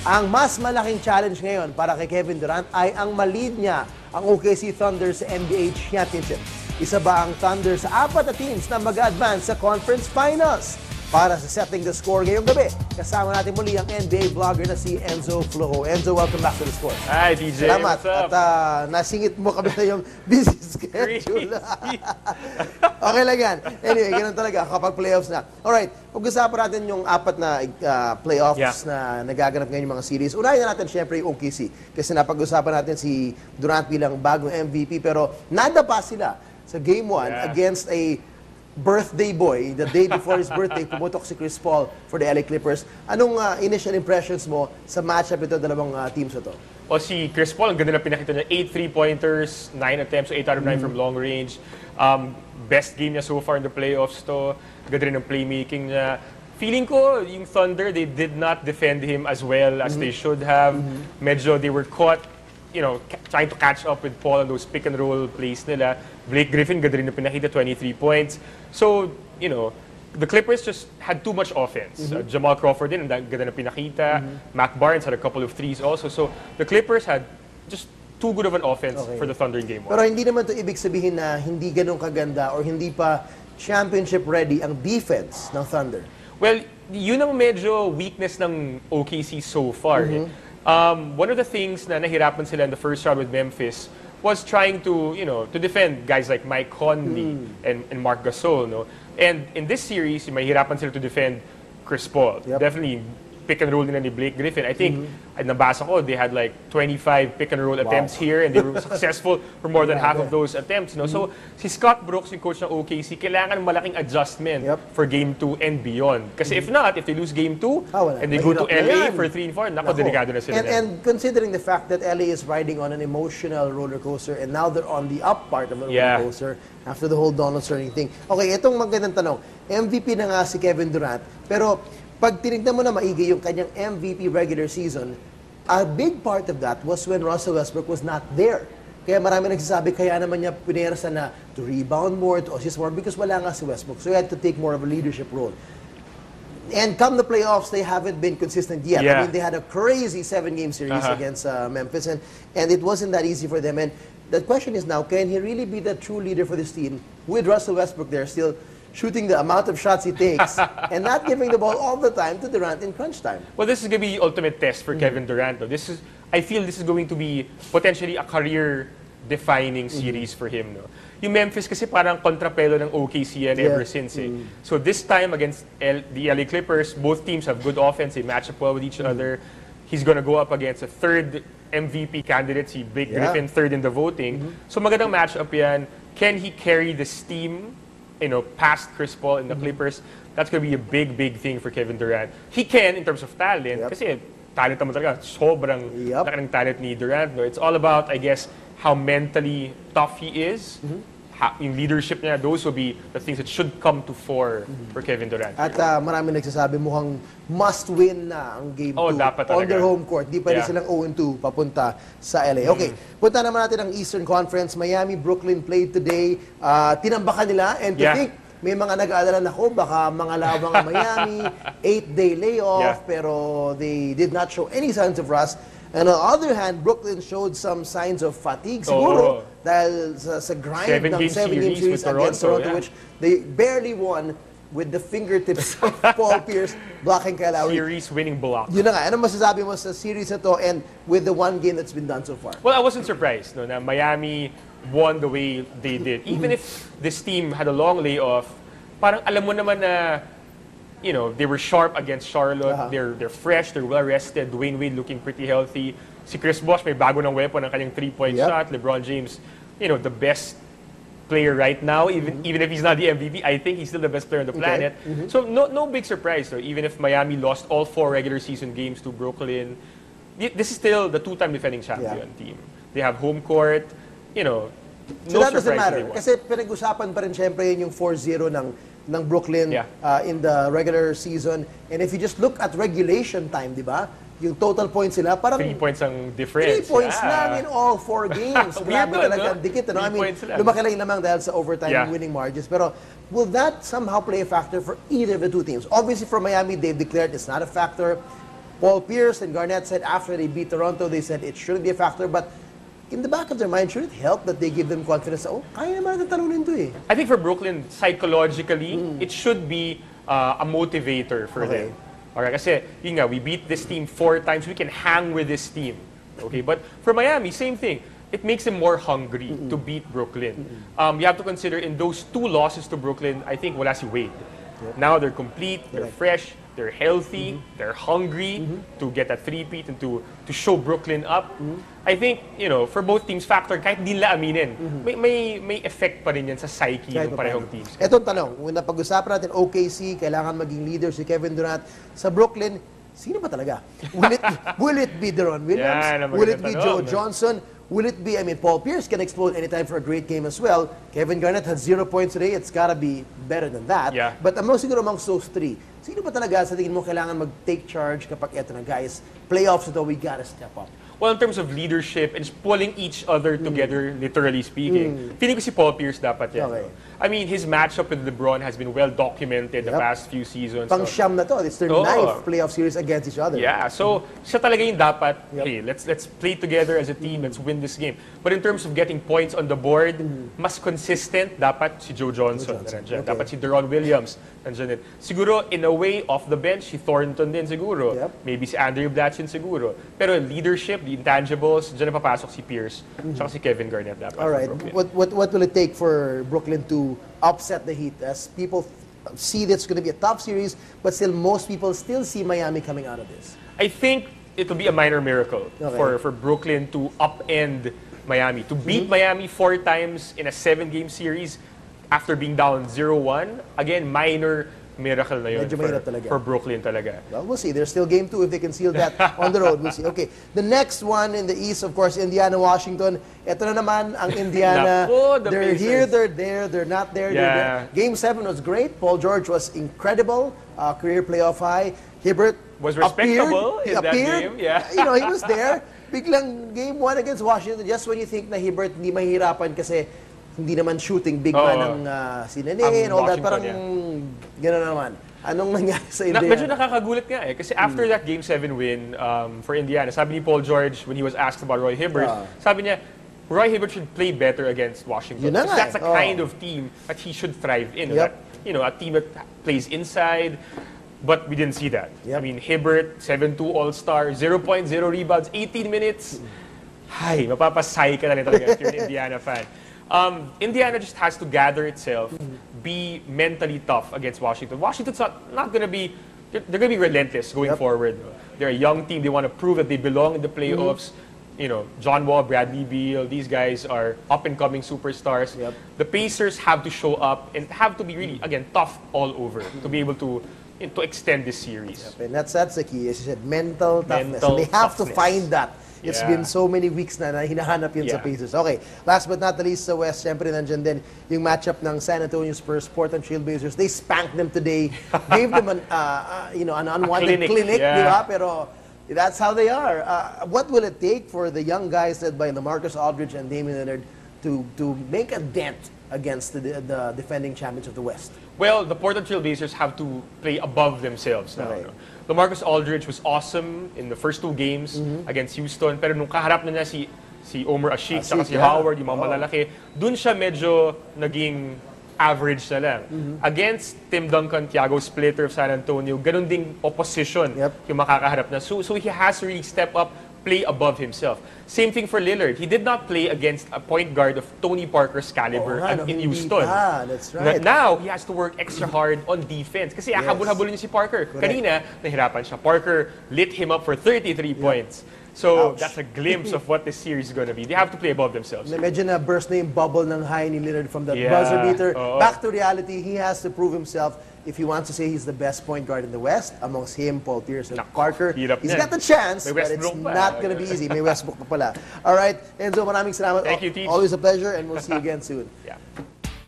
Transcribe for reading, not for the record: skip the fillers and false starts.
Ang mas malaking challenge ngayon para kay Kevin Durant ay ang malid niya ang OKC Thunder sa NBA Championship. Isa ba ang Thunder sa 4 na teams na mag-advance sa Conference Finals? Para sa Setting the Score ngayong gabi, kasama natin muli ang NBA vlogger na si Enzo Flojo. Enzo, welcome back to the Score. Hi, DJ. Salamat. What's up? At nasingit mo kami na yung busy schedule. Okay lang yan. Anyway, ganun talaga kapag playoffs na. Alright, pag-usapan natin yung 4 na playoffs na nagaganap ngayon yung mga series. Unahin na natin syempre yung OKC. Kasi napag-usapan natin si Durant bilang bagong MVP. Pero nadapa sila sa Game 1 against a birthday boy. The day before his birthday, pumutok si Chris Paul for the LA Clippers. Anong initial impressions mo sa matchup ito, dalawang teams na to? O si Chris Paul, ang ganda na pinakita niya. 8 3-pointers, 9 attempts, so 8 out of 9 from long range. Best game niya so far in the playoffs to. Ganda rin ng playmaking niya. Feeling ko, yung Thunder, they did not defend him as well as they should have. Medyo they were caught, you know, trying to catch up with Paul on those pick-and-roll plays nila. Blake Griffin, ganda rin na pinakita, 23 points. So, you know, the Clippers just had too much offense. Jamal Crawford din, ang ganda na pinakita. Mac Barnes had a couple of threes also. So, the Clippers had just too good of an offense for the Thunder in Game 1. Pero hindi naman to ibig sabihin na hindi ganun kaganda or hindi pa championship ready ang defense ng Thunder. Well, yun ang medyo weakness ng OKC so far. One of the things na nahirapan sila in the first round with Memphis was trying to, you know, to defend guys like Mike Conley and Marc Gasol, no? And in this series, mahirapan sila to defend Chris Paul. Definitely pick and roll nila ni Blake Griffin. I think, nabasa ko, they had like 25 pick and roll attempts here and they were successful for more than half of those attempts, no? So, si Scott Brooks, yung coach ng OKC, kailangan malaking adjustment for Game 2 and beyond. Kasi if not, if they lose Game 2 and they go to LA for 3 and 4, nako, delikado na sila. And considering the fact that LA is riding on an emotional roller coaster and now they're on the up part of the roller coaster after the whole Donald Sterling thing. Okay, itong magandang tanong. MVP na nga si Kevin Durant, pero pag tinignan mo na maigi yung kanyang MVP regular season, a big part of that was when Russell Westbrook was not there. Kaya marami nagsasabi, kaya naman niya pinerasan na to rebound more, to assist more, because wala nga si Westbrook. So he had to take more of a leadership role. And come the playoffs, they haven't been consistent yet. I mean, they had a crazy 7-game series against Memphis, and it wasn't that easy for them. And the question is now, can he really be the true leader for this team with Russell Westbrook there still shooting the amount of shots he takes and not giving the ball all the time to Durant in crunch time? Well, this is going to be the ultimate test for Kevin Durant. No? I feel this is going to be potentially a career-defining series for him. No? Yung Memphis kasi parang kontrapelo ng OKC yan ever since. So this time against the LA Clippers, both teams have good offense. They match up well with each other. He's going to go up against a third MVP candidate, si Blake Griffin, third in the voting. So magandang matchup yan. Can he carry this team, you know, past Chris Paul and the Clippers? That's going to be a big, big thing for Kevin Durant. He can in terms of talent, kasi talent naman talaga, sobrang laki ng talent ni Durant. No? It's all about, I guess, how mentally tough he is. Yung leadership niya, those will be the things that should come to fore for Kevin Durant. At marami nagsasabi mukhang must-win na ang Game 2 on their home court. Di pwede silang 0-2 papunta sa LA. Okay, punta naman natin ang Eastern Conference. Miami, Brooklyn played today. Tinambakan nila, and to think, may mga nag-aalala na ko, baka mga lawang ang Miami, 8-day layoff, pero they did not show any signs of rust. And on the other hand, Brooklyn showed some signs of fatigue, siguro, dahil sa grind ng 7-game series against Toronto, which they barely won with the fingertips of Paul Pierce blocking Kyle Lowry. Series winning block. Yun na nga. Ano masasabi mo sa series na to and with the one game that's been done so far? Well, I wasn't surprised no, na Miami won the way they did. Even if this team had a long layoff, parang alam mo naman na, you know, they were sharp against Charlotte. They're fresh, they're well-rested. Dwayne Wade looking pretty healthy. Si Chris Bosh may bago ng weapon ng kanyang 3-point shot. LeBron James, you know, the best player right now, even if he's not the MVP, I think he's still the best player on the planet. So no big surprise. So even if Miami lost all 4 regular season games to Brooklyn, this is still the 2-time defending champion team. They have home court, you know, so that doesn't matter. Kasi pinag-usapan pa rin syempre yun yung 4-0 ng Brooklyn in the regular season. And if you just look at regulation time, di ba? Yung total points nila, parang 3 points ang difference. 3 points lang in all 4 games. Grabe talaga, dikit. Ano? I mean, lumaki lang lamang dahil sa overtime winning margins. Pero will that somehow play a factor for either of the two teams? Obviously, for Miami, they've declared it's not a factor. Paul Pierce and Garnett said after they beat Toronto, they said it shouldn't be a factor, but in the back of their mind, should it help that they give them confidence? Oh, kaya naman natin talunin to eh. I think for Brooklyn, psychologically, it should be a motivator for them. Alright, kasi yun nga, we beat this team 4 times, we can hang with this team. Okay, but for Miami, same thing. It makes them more hungry to beat Brooklyn. You have to consider in those 2 losses to Brooklyn, I think wala si Wade. Now they're complete, they're fresh, they're healthy, they're hungry to get a three-peat and to show Brooklyn up. I think, you know, for both teams factor, kahit di nila aminin, may effect pa rin yan sa psyche ng parehong teams. Etong tanong, kung napag-usapan natin, OKC, kailangan maging leader si Kevin Durant. Sa Brooklyn, sino ba talaga? Will it be Durant Williams? Will it be Joe Johnson? Will it be, I mean, Paul Pierce can explode anytime for a great game as well. Kevin Garnett had 0 points today. It's gotta be better than that. Yeah. But among siguro amongst those 3, sino ba talaga sa tingin mo kailangan mag-take charge kapag eto na, guys, playoffs ito, we gotta step up? Well, in terms of leadership and just pulling each other together, literally speaking, feeling ko si Paul Pierce dapat yan. Okay. I mean, his matchup with LeBron has been well documented the past few seasons. Pang-siyam na to. It's their 9th playoff series against each other. Yeah, so siya talaga yung dapat, hey, let's play together as a team, let's win this game. But in terms of getting points on the board, mas consistent dapat si Joe Johnson. Okay. Dapat si Durant Williams. Nandiyan din. Siguro, in a way, off the bench, si Thornton din siguro. Maybe si Andrew Blatchin siguro. Pero leadership, the intangibles, dyan na papasok si Pierce, tsaka si Kevin Garnett dapat. Alright, what will it take for Brooklyn to upset the Heat? As people see that it's going to be a tough series, but still most people still see Miami coming out of this. I think it will be a minor miracle for Brooklyn to upend Miami. To beat Miami 4 times in a 7-game series after being down 0-1, again, minor miracle na yun for Brooklyn talaga. Well, we'll see. There's still game 2 if they can seal that on the road. We'll see. Okay, the next one in the East, of course, Indiana, Washington. Ito na naman ang Indiana. They're here, they're there, they're not there, they're there. Game 7 was great. Paul George was incredible. Career playoff high. Hibbert was respectable in that appeared, game. Yeah. You know, he was there. Biglang game 1 against Washington, just when you think na Hibbert hindi mahirapan kasi hindi naman shooting big man ng si Nene and all that. Parang gano'n naman. Anong nangyari sa Indiana? Medyo nakakagulat nga eh. Kasi after that Game 7 win for Indiana, sabi ni Paul George when he was asked about Roy Hibbert, sabi niya, Roy Hibbert should play better against Washington. Because that's the kind of team that he should thrive in. That, you know, a team that plays inside. But we didn't see that. I mean, Hibbert, 7-2 All-Star, 0.0 rebounds, 18 minutes. Hay, mapapasay ka na rin talaga if you're an Indiana fan. Indiana just has to gather itself, be mentally tough against Washington. Washington's not going to be, they're going to be relentless going forward. They're a young team. They want to prove that they belong in the playoffs. You know, John Wall, Bradley Beal, these guys are up-and-coming superstars. The Pacers have to show up and have to be really, again, tough all over to be able to extend this series. And that's the key. As you said, mental toughness. And they have to find that. It's been so many weeks na hinahanap yun sa Pacers. Okay, last but not the least sa West, syempre nandiyan din yung matchup ng San Antonio Spurs, Portland Trail Blazers. They spanked them today, gave them an unwanted clinic, di ba? Pero that's how they are. What will it take for the young guys led by LaMarcus Aldridge and Damian Lillard to make a dent against the defending champions of the West? Well, the Portland Trail Blazers have to play above themselves now. No? LaMarcus Aldridge was awesome in the first 2 games against Houston, pero nung kaharap na niya si Omer Asik saka si Howard, yung mga malalaki, dun siya medyo naging average na lang. Against Tim Duncan, Thiago Splitter of San Antonio, ganun ding opposition yung makakaharap na. So he has to really step up, play above himself. Same thing for Lillard. He did not play against a point guard of Tony Parker's caliber in Houston. That's right. Now, he has to work extra hard on defense. Kasi habol-habulin niya si Parker. Kanina, nahirapan siya. Parker lit him up for 33 points. So, that's a glimpse of what this series is going to be. They have to play above themselves. Medyo na burst na yung bubble ng high ni Lillard from that buzzer beater. Back to reality, he has to prove himself. If he wants to say he's the best point guard in the West, amongst him, Paul Pierce, and Parker, he's got the chance, but it's not going to be easy. May Westbrook pa pala. All right, Enzo, maraming salamat. Thank you, Teach. Always a pleasure, and we'll see you again soon.